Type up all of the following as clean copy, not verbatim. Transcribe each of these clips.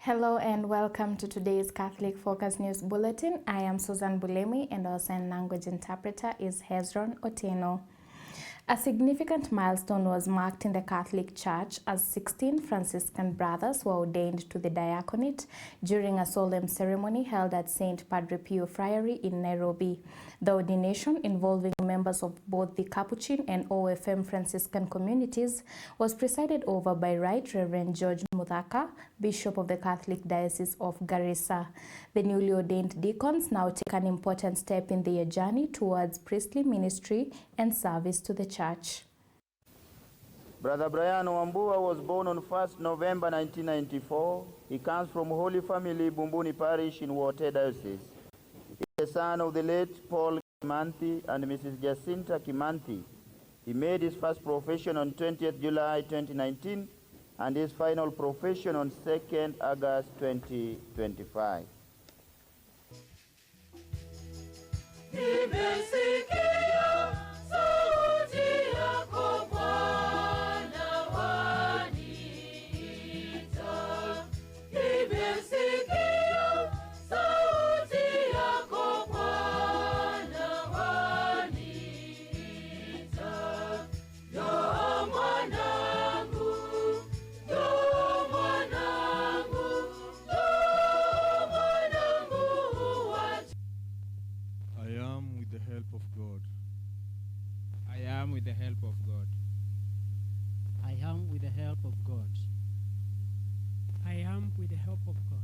Hello and welcome to today's Catholic Focus News Bulletin. I am Susan Bulemi and our sign language interpreter is Hezron Otieno. A significant milestone was marked in the Catholic Church as 16 Franciscan brothers were ordained to the diaconate during a solemn ceremony held at St. Padre Pio Friary in Nairobi. The ordination, involving members of both the Capuchin and OFM Franciscan communities, was presided over by Right Reverend George Muthaka, Bishop of the Catholic Diocese of Garissa. The newly ordained deacons now take an important step in their journey towards priestly ministry and service to the Church. Brother Brian Wambua was born on 1st November 1994. He comes from Holy Family Bumbuni Parish in Wote Diocese. He is the son of the late Paul Kimanthi and Mrs. Jacinta Kimanthi. He made his first profession on 20th July 2019 and his final profession on 2nd August 2025. With the help of God. I am with the help of God. I am with the help of God.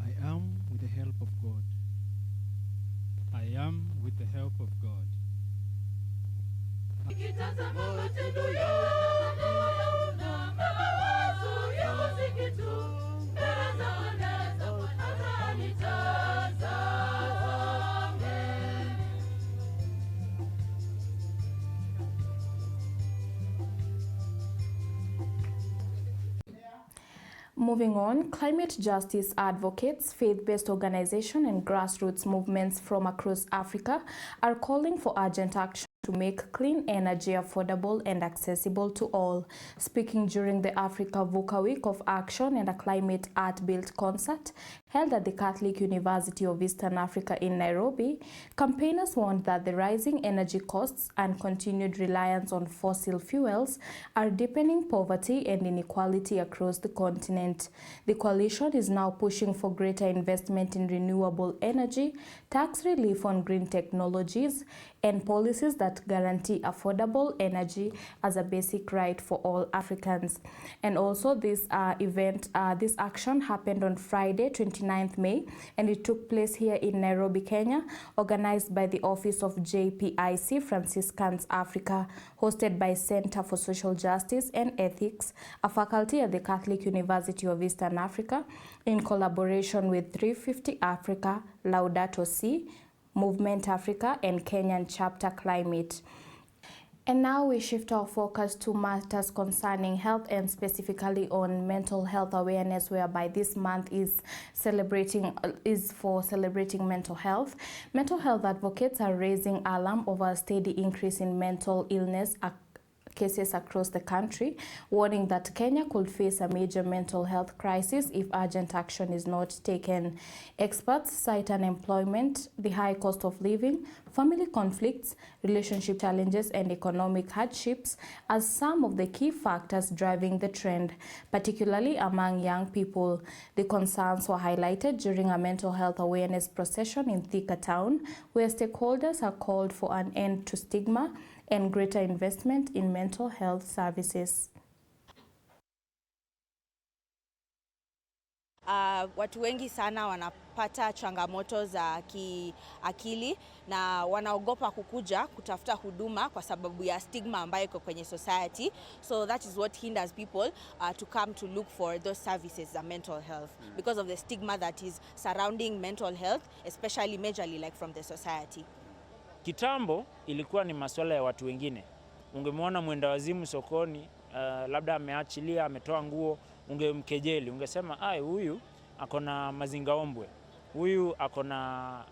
I am with the help of God. I am with the help of God. Moving on, climate justice advocates, faith-based organizations and grassroots movements from across Africa are calling for urgent action to make clean energy affordable and accessible to all. Speaking during the Africa VUCA Week of Action and a Climate Art-Built concert held at the Catholic University of Eastern Africa in Nairobi, campaigners warned that the rising energy costs and continued reliance on fossil fuels are deepening poverty and inequality across the continent. The coalition is now pushing for greater investment in renewable energy, tax relief on green technologies, and policies that guarantee affordable energy as a basic right for all Africans. And also this this action happened on Friday, 29th May, and it took place here in Nairobi, Kenya, organized by the Office of JPIC Franciscans Africa, hosted by Center for Social Justice and Ethics, a faculty at the Catholic University of Eastern Africa, in collaboration with 350 Africa, Laudato Si, Movement Africa, and Kenyan Chapter Climate. And now we shift our focus to matters concerning health and specifically on mental health awareness, whereby this month is for celebrating mental health. Mental health advocates are raising alarm over a steady increase in mental illness cases across the country, warning that Kenya could face a major mental health crisis if urgent action is not taken. Experts cite unemployment, the high cost of living, family conflicts, relationship challenges, and economic hardships as some of the key factors driving the trend, particularly among young people. The concerns were highlighted during a mental health awareness procession in Thika Town, where stakeholders are called for an end to stigma and greater investment in mental health services. Watu wengi sana wanapata changamoto za kiakili na wanaogopa kukuja kutafuta huduma kwa sababu ya stigma ambayo iko kwenye society. So that is what hinders people to come to look for those services za mental health because of the stigma that is surrounding mental health, especially majorly like from the society. Kitambo ilikuwa ni masuala ya watu wengine. Ungemwona mwenda wazimu sokoni, labda ameachilia, ametoa nguo, ungemkejeli, ungesema huyu akona mazingaombwe, huyu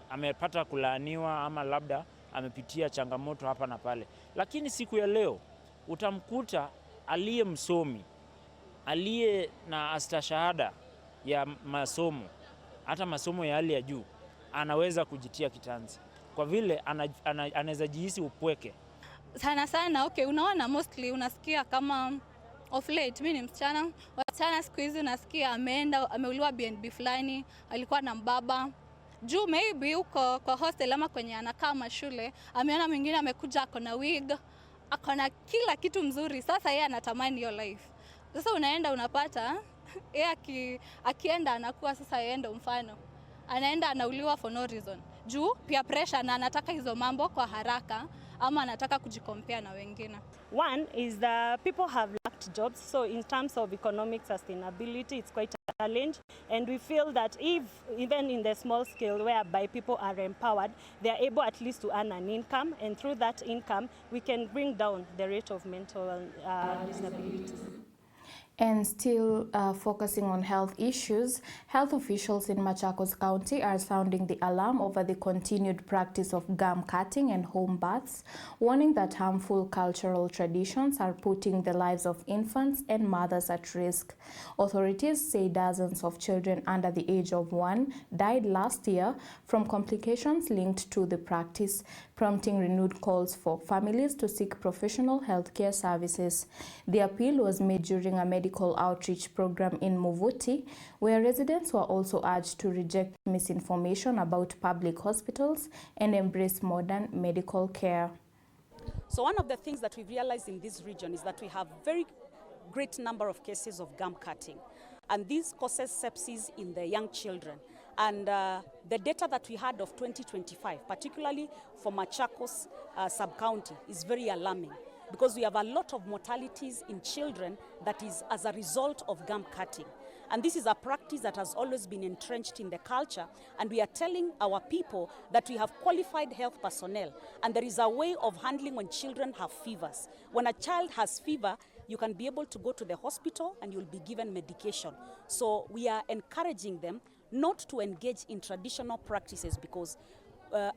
amepata kulaaniwa ama labda amepitia changamoto hapa na pale. Lakini siku ya leo utamkuta aliye msomi, aliye na astashahada ya masomo, hata masomo ya hali ya juu, anaweza kujitia kitanzi kwa vile anaweza jihisi upweke. Sana okay, unaona mostly unasikia kama of late, mimi ni msichana, wasichana siku hizi unasikia ameuliwa BNB fulani, alikuwa na mbaba. Juu maybe uko kwa hostel ama kwenye anakaa mashule, ameona mwingine amekuja akona wig, akona kila kitu mzuri, sasa yeye anatamani hiyo life. Sasa unaenda unapata yeye akienda anakuwa sasa yeye ndo mfano. Anaenda anauliwa for no reason. Juu peer pressure na anataka hizo mambo kwa haraka ama anataka kujikompea na wengine. One is the people have lacked jobs, so in terms of economic sustainability it's quite a challenge, and we feel that if even in the small scale whereby people are empowered, they are able at least to earn an income, and through that income we can bring down the rate of mental disabilities. And still focusing on health issues, health officials in Machakos County are sounding the alarm over the continued practice of gum cutting and home births, warning that harmful cultural traditions are putting the lives of infants and mothers at risk. Authorities say dozens of children under the age of 1 died last year from complications linked to the practice, prompting renewed calls for families to seek professional healthcare services. The appeal was made during a medical outreach program in Muvuti, where residents were also urged to reject misinformation about public hospitals and embrace modern medical care. So one of the things that we've realized in this region is that we have very great number of cases of gum cutting, and this causes sepsis in the young children. And the data that we had of 2025, particularly for Machakos sub-county, is very alarming, because we have a lot of mortalities in children that is as a result of gum cutting. And this is a practice that has always been entrenched in the culture, and we are telling our people that we have qualified health personnel, and there is a way of handling when children have fevers. When a child has fever, you can be able to go to the hospital and you'll be given medication. So we are encouraging them not to engage in traditional practices, because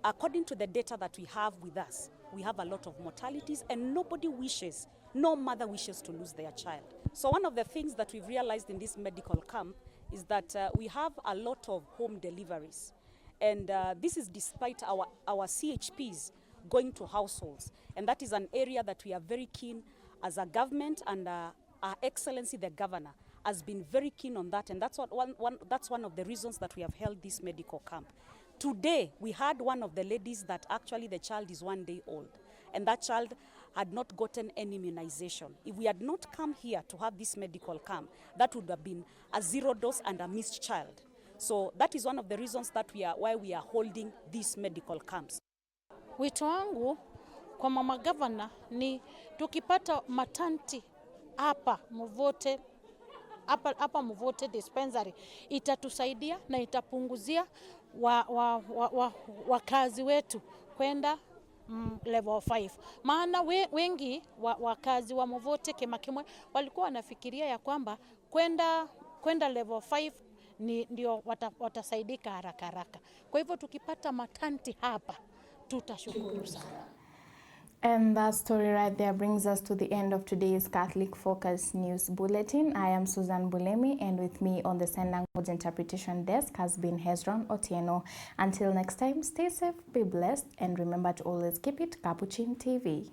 according to the data that we have with us, we have a lot of mortalities, and no mother wishes to lose their child. So one of the things that we've realized in this medical camp is that we have a lot of home deliveries. And this is despite our CHPs going to households. And that is an area that we are very keen as a government, and Our Excellency the Governor has been very keen on that. And that's one of the reasons that we have held this medical camp. Today, we had one of the ladies that actually the child is 1 day old, and that child had not gotten any immunization. If we had not come here to have this medical camp, that would have been a 0 dose and a missed child. So that is one of the reasons that why we are holding these medical camps. Wito wangu kwa mama governor ni tukipata matanti hapa Muvote dispensary itatusaidia na itapunguzia wakazi wetu kwenda level 5. Maana wengi wakazi wa Muvote Kemakemwe walikuwa wanafikiria ya kwamba kwenda level 5 ndio watasaidika haraka. Kwa hivyo tukipata matanti hapa tutashukuru sana. And that story right there brings us to the end of today's Catholic Focus News Bulletin. I am Susan Bulemi, and with me on the Sign Language Interpretation Desk has been Hezron Otieno. Until next time, stay safe, be blessed, and remember to always keep it Capuchin TV.